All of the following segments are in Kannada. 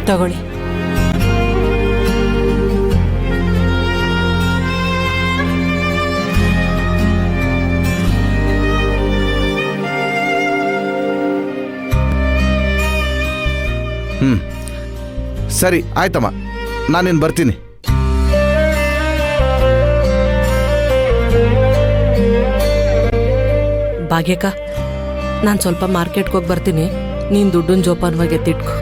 ತಗೊಳ್ಳಿ. ಸರಿ ಆಯ್ತಮ್ಮ, ನಾನಿನ್ನು ಬರ್ತೀನಿ. ಭಾಗ್ಯಕ್ಕ, ನಾನು ಸ್ವಲ್ಪ ಮಾರ್ಕೆಟ್ಗೆ ಹೋಗಿ ಬರ್ತೀನಿ. ನೀನು ದುಡ್ಡನ್ನ ಜೋಪಾನವಾಗಿ ಎತ್ತಿಟ್ಕೊ.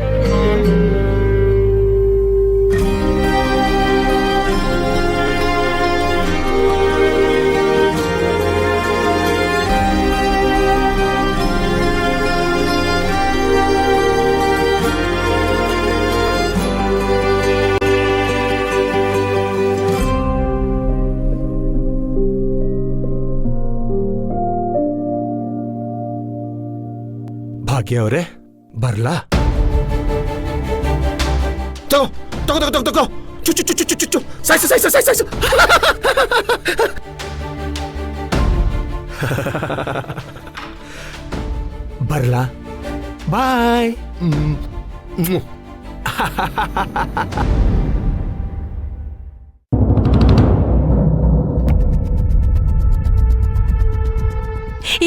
ಭಾಗ್ಯ ಅವರೇ, ಬರ್ಲಾ? ತಗೋ ತಗೋ ತಗೋ ತಗೋ ತಗೋ. ಚುಚ್ಚು ಚುಚ್ಚು ಚುಚ್ಚು ಚುಚ್ಚು. ಸಾಯ್ಸು ಸಾಯ್ಸು ಸಾಯ್ಸು ಸಾಯ್ಸು. ಬರ್ಲಾ? ಬಾಯ್.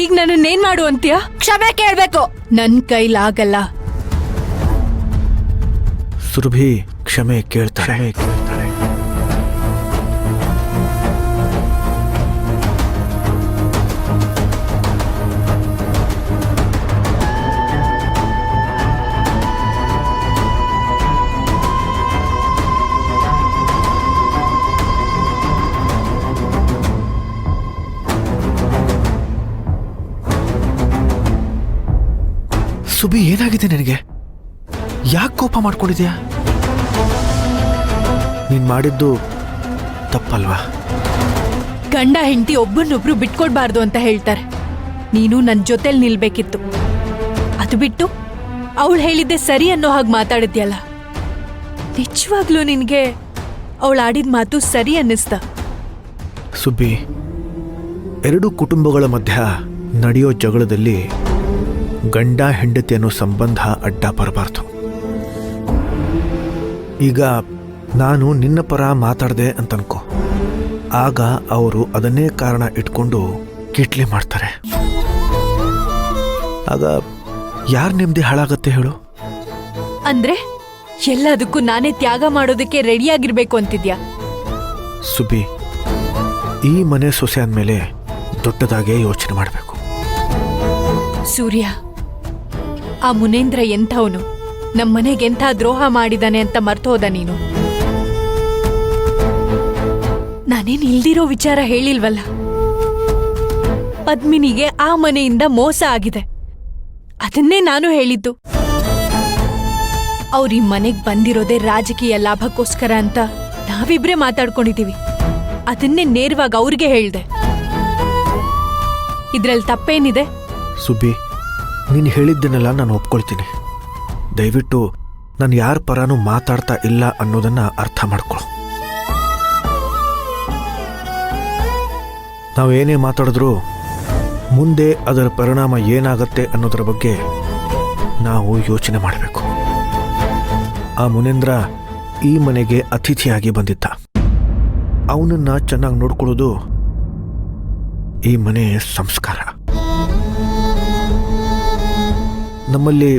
ಈಗ ನನ್ನನ್ನೇನ್ ಮಾಡು ಅಂತೀಯ? ಕ್ಷಮೆ ಕೇಳ್ಬೇಕು. ನನ್ ಕೈಲಾಗಲ್ಲ. ಸುರಭಿ ಕ್ಷಮೆ ಕೇಳ್ತಾಳೆ. ಸುಬಿ, ಏನಾಗಿದೆ ನಿನಗೆ? ಯಾಕೆ ಕೋಪ ಮಾಡ್ಕೊಂಡಿದ್ಯಾ? ನೀನ್ ಮಾಡಿದ್ದು ತಪ್ಪಲ್ವಾ? ಗಂಡ ಹೆಂಡತಿ ಒಬ್ಬರನ್ನೊಬ್ರು ಬಿಟ್ಕೊಡ್ಬಾರ್ದು ಅಂತ ಹೇಳ್ತಾರೆ. ನೀನು ನನ್ ಜೊತೆಲ್ ನಿಲ್ಬೇಕಿತ್ತು. ಅದು ಬಿಟ್ಟು ಅವಳು ಹೇಳಿದ್ದೆ ಸರಿ ಅನ್ನೋ ಹಾಗೆ ಮಾತಾಡಿದ್ಯಲ್ಲ. ನಿಜವಾಗ್ಲೂ ನಿನ್ಗೆ ಅವಳು ಆಡಿದ ಮಾತು ಸರಿ ಅನ್ನಿಸ್ತ? ಸುಬ್ಬಿ, ಎರಡು ಕುಟುಂಬಗಳ ಮಧ್ಯ ನಡೆಯೋ ಜಗಳದಲ್ಲಿ ಗಂಡ ಹೆಂಡತಿ ಅನ್ನೋ ಸಂಬಂಧ ಅಡ್ಡ ಬರಬಾರ್ದು. ಈಗ ನಾನು ನಿನ್ನ ಪರ ಮಾತಾಡ್ದೆ ಅಂತನ್ಕೋ, ಆಗ ಅವರು ಅದನ್ನೇ ಕಾರಣ ಇಟ್ಕೊಂಡು ಕಿಟ್ಲೆ ಮಾಡ್ತಾರೆ. ಆಗ ಯಾರ ನೆಮ್ಮದಿ ಹಾಳಾಗತ್ತೆ ಹೇಳು? ಅಂದ್ರೆ ಎಲ್ಲದಕ್ಕೂ ನಾನೇ ತ್ಯಾಗ ಮಾಡೋದಕ್ಕೆ ರೆಡಿಯಾಗಿರ್ಬೇಕು ಅಂತಿದ್ಯಾ? ಸುಬ್ಬಿ, ಈ ಮನೆ ಸೊಸೆ ಅಂದಮೇಲೆ ದೊಡ್ಡದಾಗೆ ಯೋಚನೆ ಮಾಡಬೇಕು. ಸೂರ್ಯ, ಆ ಮುನೇಂದ್ರ ಎಂಥವನು, ನಮ್ಮನೆಗೆಂಥ ದ್ರೋಹ ಮಾಡಿದಾನೆ ಅಂತ ಮರ್ತೋದ ನೀನು? ನಾನೇನ್ ಇಲ್ದಿರೋ ವಿಚಾರ ಹೇಳಿಲ್ವಲ್ಲ. ಪದ್ಮಿನಿಗೆ ಆ ಮನೆಯಿಂದ ಮೋಸ ಆಗಿದೆ, ಅದನ್ನೇ ನಾನು ಹೇಳಿದ್ದು. ಅವ್ರ ಈ ಮನೆಗ್ ಬಂದಿರೋದೇ ರಾಜಕೀಯ ಲಾಭಕ್ಕೋಸ್ಕರ ಅಂತ ನಾವಿಬ್ರೇ ಮಾತಾಡ್ಕೊಂಡಿದೀವಿ. ಅದನ್ನೇ ನೇರವಾಗಿ ಅವ್ರಿಗೆ ಹೇಳ್ದೆ. ಇದ್ರಲ್ಲಿ ತಪ್ಪೇನಿದೆ? ಸುಬ್ಬಿ, ನೀನು ಹೇಳಿದ್ದನ್ನೆಲ್ಲ ನಾನು ಒಪ್ಕೊಳ್ತೀನಿ. ದಯವಿಟ್ಟು ನಾನು ಯಾರ ಪರಾನೂ ಮಾತಾಡ್ತಾ ಇಲ್ಲ ಅನ್ನೋದನ್ನ ಅರ್ಥ ಮಾಡ್ಕೊಳ್ಳು. ನಾವೇನೇ ಮಾತಾಡಿದ್ರೂ ಮುಂದೆ ಅದರ ಪರಿಣಾಮ ಏನಾಗತ್ತೆ ಅನ್ನೋದರ ಬಗ್ಗೆ ನಾವು ಯೋಚನೆ ಮಾಡಬೇಕು. ಆ ಮುನೇಂದ್ರ ಈ ಮನೆಗೆ ಅತಿಥಿಯಾಗಿ ಬಂದಿದ್ದ. ಅವನನ್ನ ಚೆನ್ನಾಗಿ ನೋಡ್ಕೊಳ್ಳೋದು ಈ ಮನೆ ಸಂಸ್ಕಾರ. ನಮ್ಮಲ್ಲಿ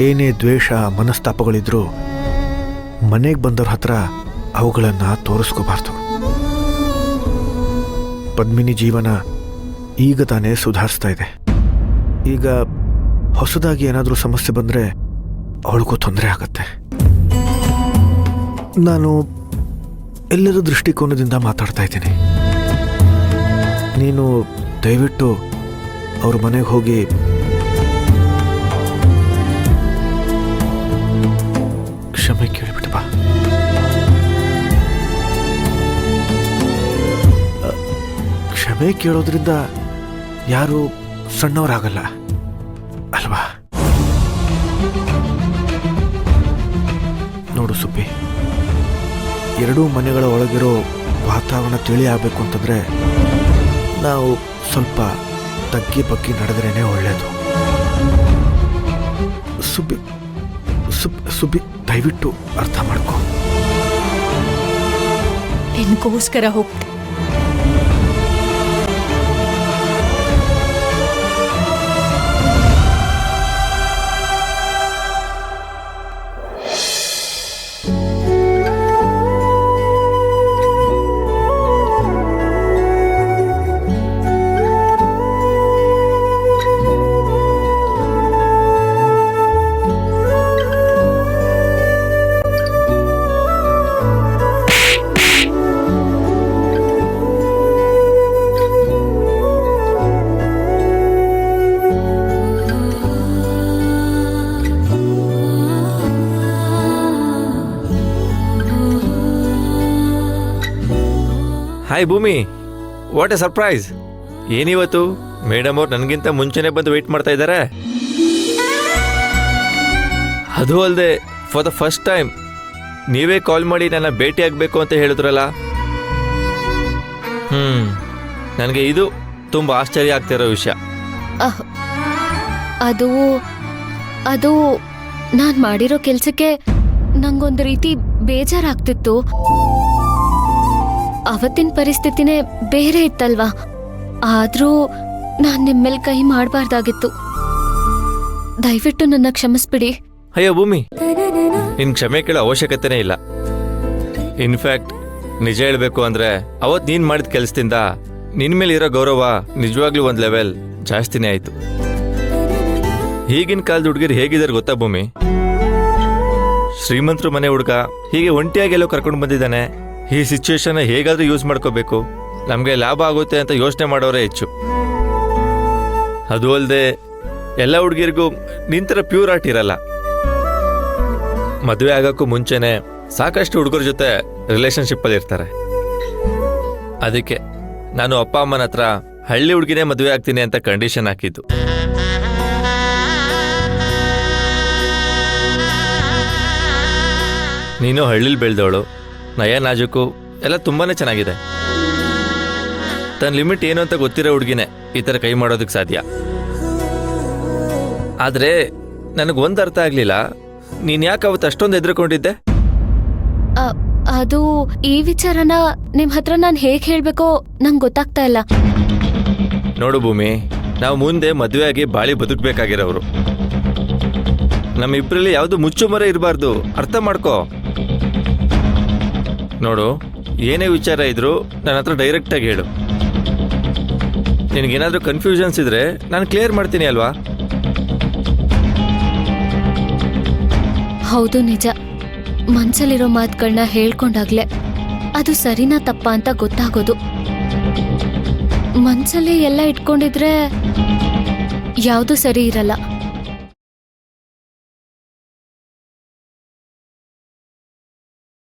ಏನೇ ದ್ವೇಷ ಮನಸ್ತಾಪಗಳಿದ್ರೂ ಮನೆಗೆ ಬಂದವ್ರ ಹತ್ರ ಅವುಗಳನ್ನು ತೋರಿಸ್ಕೋಬಾರ್ದು. ಪದ್ಮಿನಿ ಜೀವನ ಈಗ ತಾನೇ ಸುಧಾರಿಸ್ತಾ ಇದೆ. ಈಗ ಹೊಸದಾಗಿ ಏನಾದರೂ ಸಮಸ್ಯೆ ಬಂದರೆ ಅವಳಿಗೂ ತೊಂದರೆ ಆಗತ್ತೆ. ನಾನು ಎಲ್ಲರ ದೃಷ್ಟಿಕೋನದಿಂದ ಮಾತಾಡ್ತಾ ಇದ್ದೀನಿ. ನೀನು ದಯವಿಟ್ಟು ಅವ್ರ ಮನೆಗೆ ಹೋಗಿ ಕ್ಷಮೆ ಕೇಳಿಬಿಟ್ಟು ಬಾ. ಕ್ಷಮೆ ಕೇಳೋದ್ರಿಂದ ಯಾರು ಸಣ್ಣವರಾಗಲ್ಲ ಅಲ್ವಾ? ನೋಡು ಸುಬ್ಬಿ, ಎರಡೂ ಮನೆಗಳ ಒಳಗಿರೋ ವಾತಾವರಣ ತಿಳಿ ಆಗಬೇಕು ಅಂತಂದ್ರೆ ನಾವು ಸ್ವಲ್ಪ ತಗ್ಗಿ ಬಗ್ಗಿ ನಡೆದ್ರೇನೆ ಒಳ್ಳೆಯದು. ಸುಬ್ಬಿ ದಯವಿಟ್ಟು ಅರ್ಥ ಮಾಡ್ಕೊ. ನಿನ್ಗೋಸ್ಕರ ಹೋಗ್ತೆ. ಹಾಯ್ ಭೂಮಿ, ವಾಟ್ ಎ ಸರ್ಪ್ರೈಸ್. ಏನಿವತ್ತು ಮೇಡಮ್ ಅವ್ರು ನನಗಿಂತ ಮುಂಚೆನೆ ಬಂದು ವೆಯ್ಟ್ ಮಾಡ್ತಾ ಇದ್ದಾರೆ. ಅದು ಅಲ್ಲದೆ ಫಾರ್ ದ ಫಸ್ಟ್ ಟೈಮ್ ನೀವೇ ಕಾಲ್ ಮಾಡಿ ನನ್ನ ಭೇಟಿ ಆಗಬೇಕು ಅಂತ ಹೇಳಿದ್ರಲ್ಲ. ನನಗೆ ಇದು ತುಂಬ ಆಶ್ಚರ್ಯ ಆಗ್ತಿರೋ ವಿಷಯ. ಅದು ಅದು ನಾನ್ ಮಾಡಿರೋ ಕೆಲ್ಸಕ್ಕೆ ನಂಗೊಂದು ರೀತಿ ಬೇಜಾರಾಗ್ತಿತ್ತು. ಅವತ್ತಿನ ಪರಿಸ್ಥಿತಿನೇ ಬೇರೆ ಇತ್ತಲ್ವಾ. ಆದ್ರೂ ನಾನ್ ನಿಮ್ಮೇಲ್ ಕೈ ಮಾಡಬಾರ್ದಾಗಿತ್ತು. ದಯವಿಟ್ಟು ನನ್ನ ಕ್ಷಮಿಸ್ಬಿಡಿ. ಅಯ್ಯೋ ಭೂಮಿ, ನಿನ್ ಕ್ಷಮೆ ಕೇಳೋ ಅವಶ್ಯಕತೆನೇ ಇಲ್ಲ. ಇನ್ಫ್ಯಾಕ್ಟ್ ನಿಜ ಹೇಳ್ಬೇಕು ಅಂದ್ರೆ ಅವತ್ ನೀನ್ ಮಾಡಿದ ಕೆಲಸದಿಂದ ನಿನ್ ಮೇಲೆ ಇರೋ ಗೌರವ ನಿಜವಾಗ್ಲೂ ಒಂದ್ ಲೆವೆಲ್ ಜಾಸ್ತಿನೇ ಆಯ್ತು. ಈಗಿನ ಕಾಲದ ಹುಡುಗಿರು ಹೇಗಿದ್ದಾರೆ ಗೊತ್ತಾ ಭೂಮಿ? ಶ್ರೀಮಂತರು ಮನೆ ಹುಡುಗ ಹೀಗೆ ಒಂಟಿಯಾಗಿ ಎಲ್ಲೋ ಕರ್ಕೊಂಡು ಬಂದಿದ್ದಾನೆ. ಈ ಸಿಚುವೇಶನ್ ಹೇಗಾದ್ರೂ ಯೂಸ್ ಮಾಡ್ಕೋಬೇಕು, ನಮಗೆ ಲಾಭ ಆಗುತ್ತೆ ಅಂತ ಯೋಚನೆ ಮಾಡೋರೇ ಹೆಚ್ಚು. ಅದು ಅಲ್ಲದೆ ಎಲ್ಲ ಹುಡುಗಿರಿಗೂ ನಿಂತರ ಪ್ಯೂರ್ ಆರ್ಟ್ ಇರಲ್ಲ. ಮದುವೆ ಆಗೋಕ್ಕೂ ಮುಂಚೆನೆ ಸಾಕಷ್ಟು ಹುಡುಗರ ಜೊತೆ ರಿಲೇಶನ್ಶಿಪ್ಪಲ್ಲಿ ಇರ್ತಾರೆ. ಅದಕ್ಕೆ ನಾನು ಅಪ್ಪ ಅಮ್ಮನ ಹತ್ರ ಹಳ್ಳಿ ಹುಡುಗಿನೇ ಮದುವೆ ಆಗ್ತೀನಿ ಅಂತ ಕಂಡೀಷನ್ ಹಾಕಿದ್ದು. ನೀನು ಹಳ್ಳಿಲಿ ಬೆಳೆದವಳು, ನಯ ನಾಜುಕು ಎಲ್ಲ ತುಂಬಾನೇ ಚೆನ್ನಾಗಿದೆ. ತನ್ನ ಲಿಮಿಟ್ ಏನು ಅಂತ ಗೊತ್ತಿರೋ ಹುಡುಗಿನೇ ಈ ಥರ ಕೈ ಮಾಡೋದಕ್ಕೆ ಸಾಧ್ಯ. ಆದರೆ ನನಗೊಂದು ಅರ್ಥ ಆಗಲಿಲ್ಲ, ನೀನು ಯಾಕೆ ಅವತ್ತು ಅಷ್ಟೊಂದು ಹೆದರ್ಕೊಂಡಿದ್ದೆ? ಅದು ಈ ವಿಚಾರನ ನಿಮ್ ಹತ್ರ ನಾನು ಹೇಗೆ ಹೇಳ್ಬೇಕೋ ನಂಗೆ ಗೊತ್ತಾಗ್ತಾ ಇಲ್ಲ. ನೋಡು ಭೂಮಿ, ನಾವು ಮುಂದೆ ಮದುವೆ ಆಗಿ ಬಾಳಿ ಬದುಕಬೇಕಾಗಿರೋರು. ನಮ್ಮಿಬ್ಬರಲ್ಲಿ ಯಾವುದು ಮುಚ್ಚುಮರೆ ಇರಬಾರ್ದು, ಅರ್ಥ ಮಾಡ್ಕೋ. ನೋಡು, ಏನೇ ವಿಚಾರ ಇದ್ರು ನನ್ನ ಹತ್ರ ಡೈರೆಕ್ಟಾಗಿ ಹೇಳು. ನಿನಗೇನಾದ್ರೂ ಕನ್ಫ್ಯೂಷನ್ಸ್ ಇದ್ರೆ ನಾನು ಕ್ಲಿಯರ್ ಮಾಡ್ತೀನಿ ಅಲ್ವಾ? ಹೌದು, ನಿಜ. ಮನ್ಸಲ್ಲಿರೋ ಮಾತುಗಳನ್ನ ಹೇಳ್ಕೊಂಡಾಗ್ಲೆ ಅದು ಸರಿನಾ ತಪ್ಪಾ ಅಂತ ಗೊತ್ತಾಗೋದು. ಮನ್ಸಲ್ಲಿ ಎಲ್ಲ ಇಟ್ಕೊಂಡಿದ್ರೆ ಯಾವುದು ಸರಿ ಇರಲ್ಲ.